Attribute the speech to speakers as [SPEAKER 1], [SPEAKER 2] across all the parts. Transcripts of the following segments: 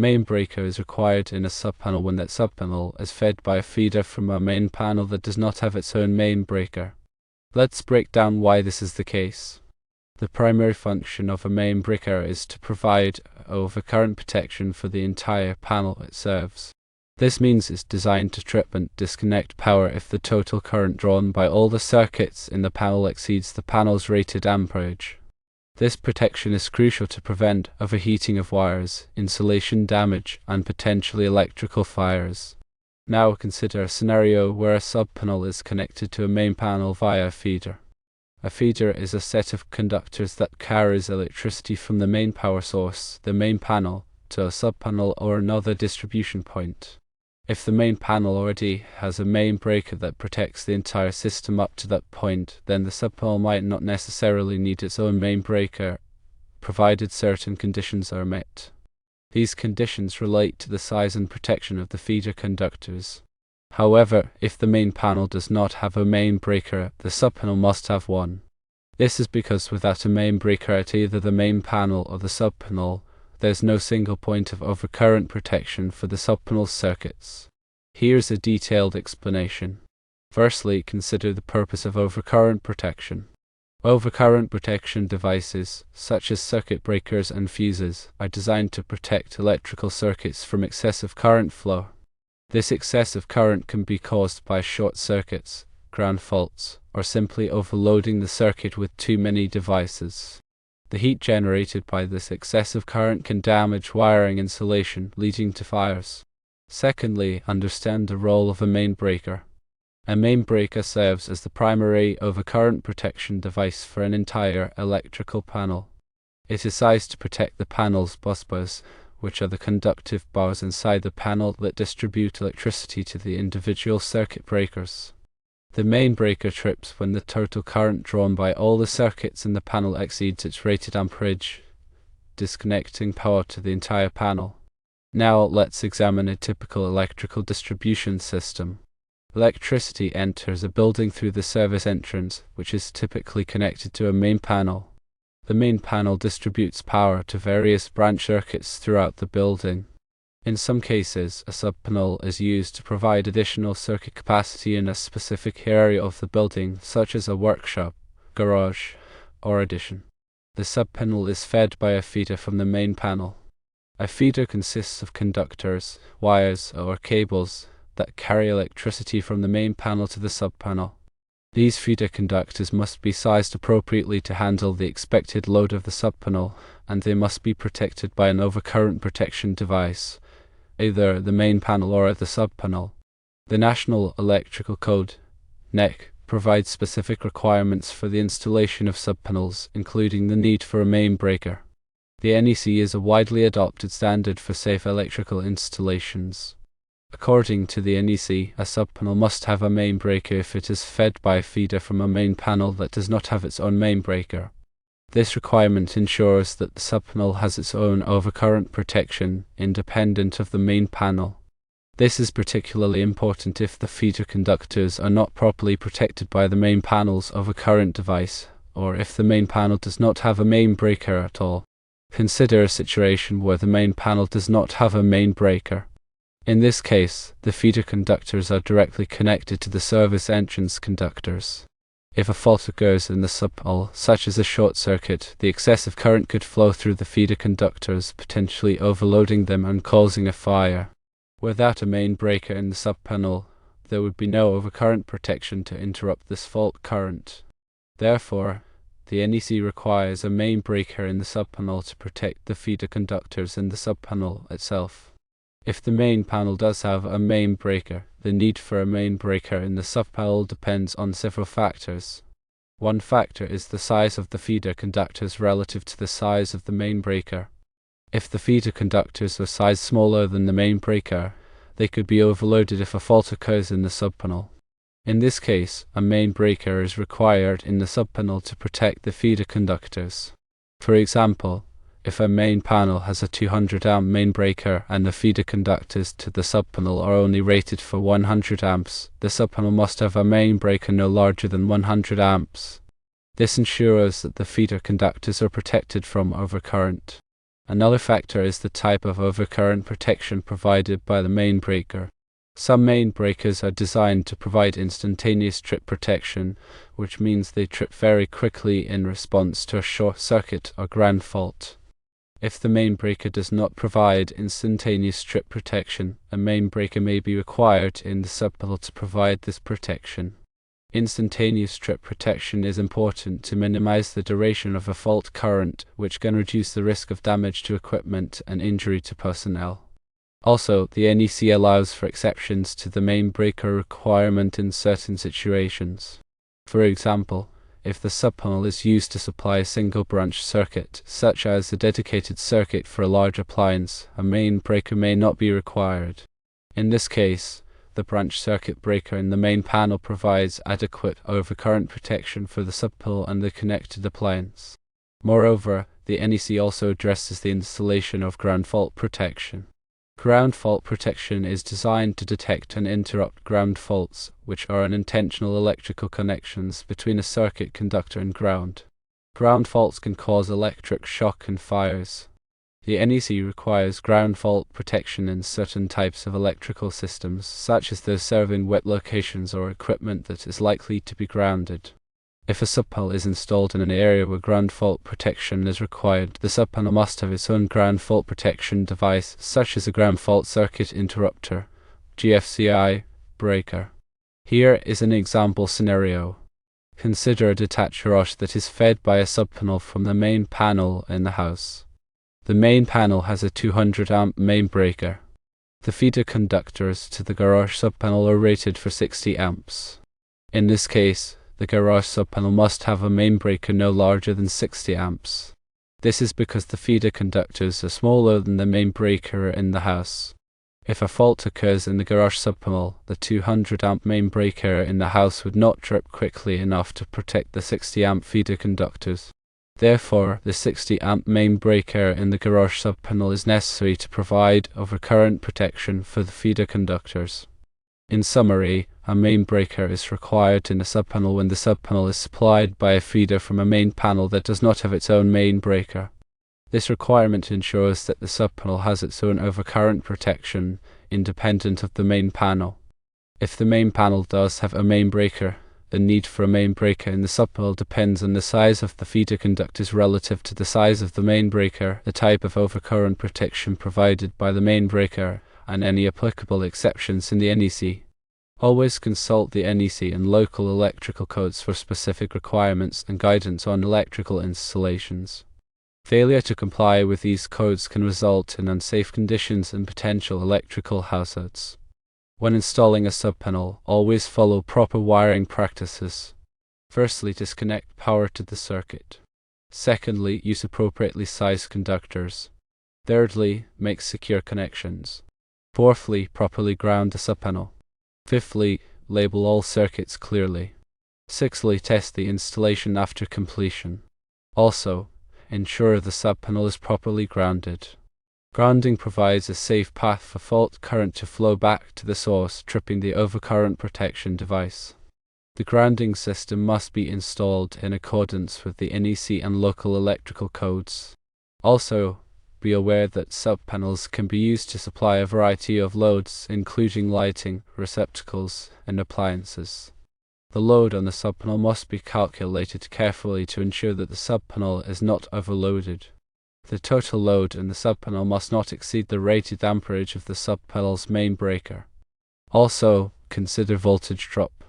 [SPEAKER 1] main breaker is required in a subpanel when that subpanel is fed by a feeder from a main panel that does not have its own main breaker. Let's break down why this is the case. The primary function of a main breaker is to provide overcurrent protection for the entire panel it serves. This means it's designed to trip and disconnect power if the total current drawn by all the circuits in the panel exceeds the panel's rated amperage. This protection is crucial to prevent overheating of wires, insulation damage, and potentially electrical fires. Now consider a scenario where a subpanel is connected to a main panel via a feeder. A feeder is a set of conductors that carries electricity from the main power source, the main panel, to a subpanel or another distribution point. If the main panel already has a main breaker that protects the entire system up to that point, then the subpanel might not necessarily need its own main breaker, provided certain conditions are met. These conditions relate to the size and protection of the feeder conductors. However, if the main panel does not have a main breaker, the subpanel must have one. This is because without a main breaker at either the main panel or the subpanel, there is no single point of overcurrent protection for the subpanel circuits. Here's a detailed explanation. Firstly, consider the purpose of overcurrent protection. Overcurrent protection devices, such as circuit breakers and fuses, are designed to protect electrical circuits from excessive current flow. This excessive current can be caused by short circuits, ground faults, or simply overloading the circuit with too many devices. The heat generated by this excessive current can damage wiring insulation, leading to fires. Secondly, understand the role of a main breaker. A main breaker serves as the primary overcurrent protection device for an entire electrical panel. It is sized to protect the panel's busbars, which are the conductive bars inside the panel that distribute electricity to the individual circuit breakers. The main breaker trips when the total current drawn by all the circuits in the panel exceeds its rated amperage, disconnecting power to the entire panel. Now let's examine a typical electrical distribution system. Electricity enters a building through the service entrance, which is typically connected to a main panel. The main panel distributes power to various branch circuits throughout the building. In some cases, a subpanel is used to provide additional circuit capacity in a specific area of the building, such as a workshop, garage, or addition. The subpanel is fed by a feeder from the main panel. A feeder consists of conductors, wires, or cables that carry electricity from the main panel to the subpanel. These feeder conductors must be sized appropriately to handle the expected load of the subpanel, and they must be protected by an overcurrent protection device, either the main panel or the subpanel. The National Electrical Code, NEC, provides specific requirements for the installation of subpanels, including the need for a main breaker. The NEC is a widely adopted standard for safe electrical installations. According to the NEC, a subpanel must have a main breaker if it is fed by a feeder from a main panel that does not have its own main breaker. This requirement ensures that the subpanel has its own overcurrent protection, independent of the main panel. This is particularly important if the feeder conductors are not properly protected by the main panel's overcurrent device, or if the main panel does not have a main breaker at all. Consider a situation where the main panel does not have a main breaker. In this case, the feeder conductors are directly connected to the service entrance conductors. If a fault occurs in the subpanel, such as a short circuit, the excessive current could flow through the feeder conductors, potentially overloading them and causing a fire. Without a main breaker in the subpanel, there would be no overcurrent protection to interrupt this fault current. Therefore, the NEC requires a main breaker in the subpanel to protect the feeder conductors in the subpanel itself. If the main panel does have a main breaker, the need for a main breaker in the subpanel depends on several factors. One factor is the size of the feeder conductors relative to the size of the main breaker. If the feeder conductors are sized smaller than the main breaker, they could be overloaded if a fault occurs in the subpanel. In this case, a main breaker is required in the subpanel to protect the feeder conductors. For example, if a main panel has a 200 amp main breaker and the feeder conductors to the subpanel are only rated for 100 amps, the subpanel must have a main breaker no larger than 100 amps. This ensures that the feeder conductors are protected from overcurrent. Another factor is the type of overcurrent protection provided by the main breaker. Some main breakers are designed to provide instantaneous trip protection, which means they trip very quickly in response to a short circuit or ground fault. If the main breaker does not provide instantaneous trip protection, a main breaker may be required in the subpanel to provide this protection. Instantaneous trip protection is important to minimize the duration of a fault current, which can reduce the risk of damage to equipment and injury to personnel. Also, the NEC allows for exceptions to the main breaker requirement in certain situations. For example, if the subpanel is used to supply a single branch circuit, such as a dedicated circuit for a large appliance, a main breaker may not be required. In this case, the branch circuit breaker in the main panel provides adequate overcurrent protection for the subpanel and the connected appliance. Moreover, the NEC also addresses the installation of ground fault protection. Ground fault protection is designed to detect and interrupt ground faults, which are unintentional electrical connections between a circuit conductor and ground. Ground faults can cause electric shock and fires. The NEC requires ground fault protection in certain types of electrical systems, such as those serving wet locations or equipment that is likely to be grounded. If a subpanel is installed in an area where ground fault protection is required, the subpanel must have its own ground fault protection device, such as a ground fault circuit interrupter, GFCI, breaker. Here is an example scenario. Consider a detached garage that is fed by a subpanel from the main panel in the house. The main panel has a 200 amp main breaker. The feeder conductors to the garage subpanel are rated for 60 amps. In this case, the garage subpanel must have a main breaker no larger than 60 amps. This is because the feeder conductors are smaller than the main breaker in the house. If a fault occurs in the garage subpanel, the 200 amp main breaker in the house would not trip quickly enough to protect the 60 amp feeder conductors. Therefore, the 60 amp main breaker in the garage subpanel is necessary to provide overcurrent protection for the feeder conductors. In summary, a main breaker is required in a subpanel when the subpanel is supplied by a feeder from a main panel that does not have its own main breaker. This requirement ensures that the subpanel has its own overcurrent protection, independent of the main panel. If the main panel does have a main breaker, the need for a main breaker in the subpanel depends on the size of the feeder conductors relative to the size of the main breaker, the type of overcurrent protection provided by the main breaker, and any applicable exceptions in the NEC. Always consult the NEC and local electrical codes for specific requirements and guidance on electrical installations. Failure to comply with these codes can result in unsafe conditions and potential electrical hazards. When installing a subpanel, always follow proper wiring practices. Firstly, disconnect power to the circuit. Secondly, use appropriately sized conductors. Thirdly, make secure connections. Fourthly, properly ground the subpanel. Fifthly, label all circuits clearly. Sixthly, test the installation after completion. Also, ensure the subpanel is properly grounded. Grounding provides a safe path for fault current to flow back to the source, tripping the overcurrent protection device. The grounding system must be installed in accordance with the NEC and local electrical codes. Also, be aware that subpanels can be used to supply a variety of loads, including lighting, receptacles, and appliances. The load on the subpanel must be calculated carefully to ensure that the subpanel is not overloaded. The total load in the subpanel must not exceed the rated amperage of the subpanel's main breaker. Also, consider voltage drop.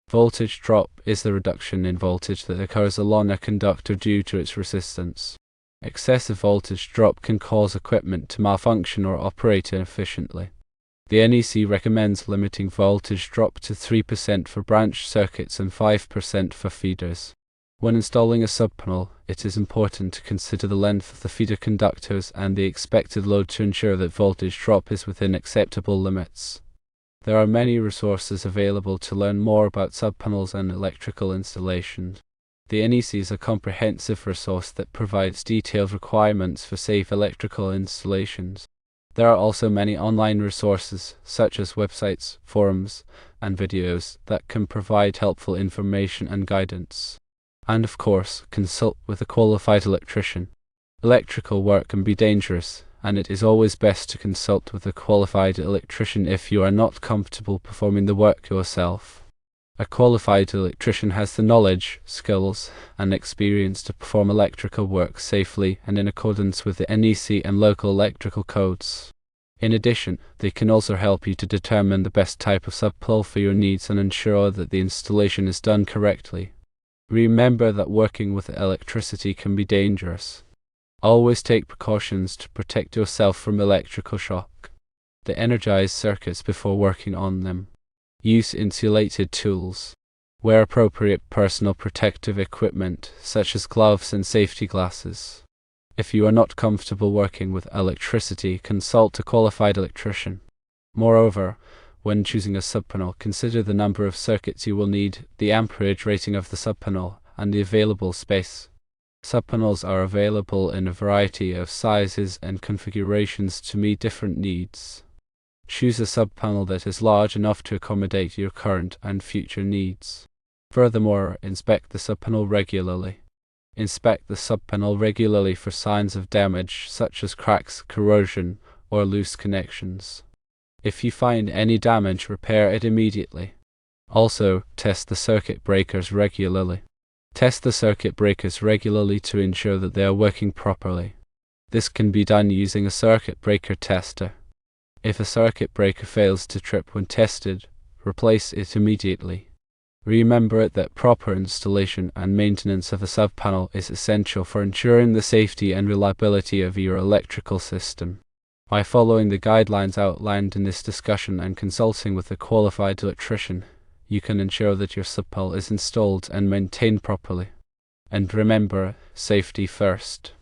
[SPEAKER 1] Voltage drop is the reduction in voltage that occurs along a conductor due to its resistance. Excessive voltage drop can cause equipment to malfunction or operate inefficiently. The NEC recommends limiting voltage drop to 3% for branch circuits and 5% for feeders. When installing a subpanel, it is important to consider the length of the feeder conductors and the expected load to ensure that voltage drop is within acceptable limits. There are many resources available to learn more about subpanels and electrical installation. The NEC is a comprehensive resource that provides detailed requirements for safe electrical installations. There are also many online resources, such as websites, forums, and videos, that can provide helpful information and guidance. And of course, consult with a qualified electrician. Electrical work can be dangerous, and it is always best to consult with a qualified electrician if you are not comfortable performing the work yourself. A qualified electrician has the knowledge, skills, and experience to perform electrical work safely and in accordance with the NEC and local electrical codes. In addition, they can also help you to determine the best type of subpanel for your needs and ensure that the installation is done correctly. Remember that working with electricity can be dangerous. Always take precautions to protect yourself from electrical shock. De-energize circuits before working on them. Use insulated tools. Wear appropriate personal protective equipment, such as gloves and safety glasses. If you are not comfortable working with electricity, consult a qualified electrician. Moreover, when choosing a subpanel, consider the number of circuits you will need, the amperage rating of the subpanel, and the available space. Subpanels are available in a variety of sizes and configurations to meet different needs. Choose a subpanel that is large enough to accommodate your current and future needs. Furthermore, inspect the subpanel regularly. Inspect the subpanel regularly for signs of damage, such as cracks, corrosion, or loose connections. If you find any damage, repair it immediately. Also, test the circuit breakers regularly. Test the circuit breakers regularly to ensure that they are working properly. This can be done using a circuit breaker tester. If a circuit breaker fails to trip when tested, replace it immediately. Remember that proper installation and maintenance of a subpanel is essential for ensuring the safety and reliability of your electrical system. By following the guidelines outlined in this discussion and consulting with a qualified electrician, you can ensure that your subpanel is installed and maintained properly. And remember, safety first.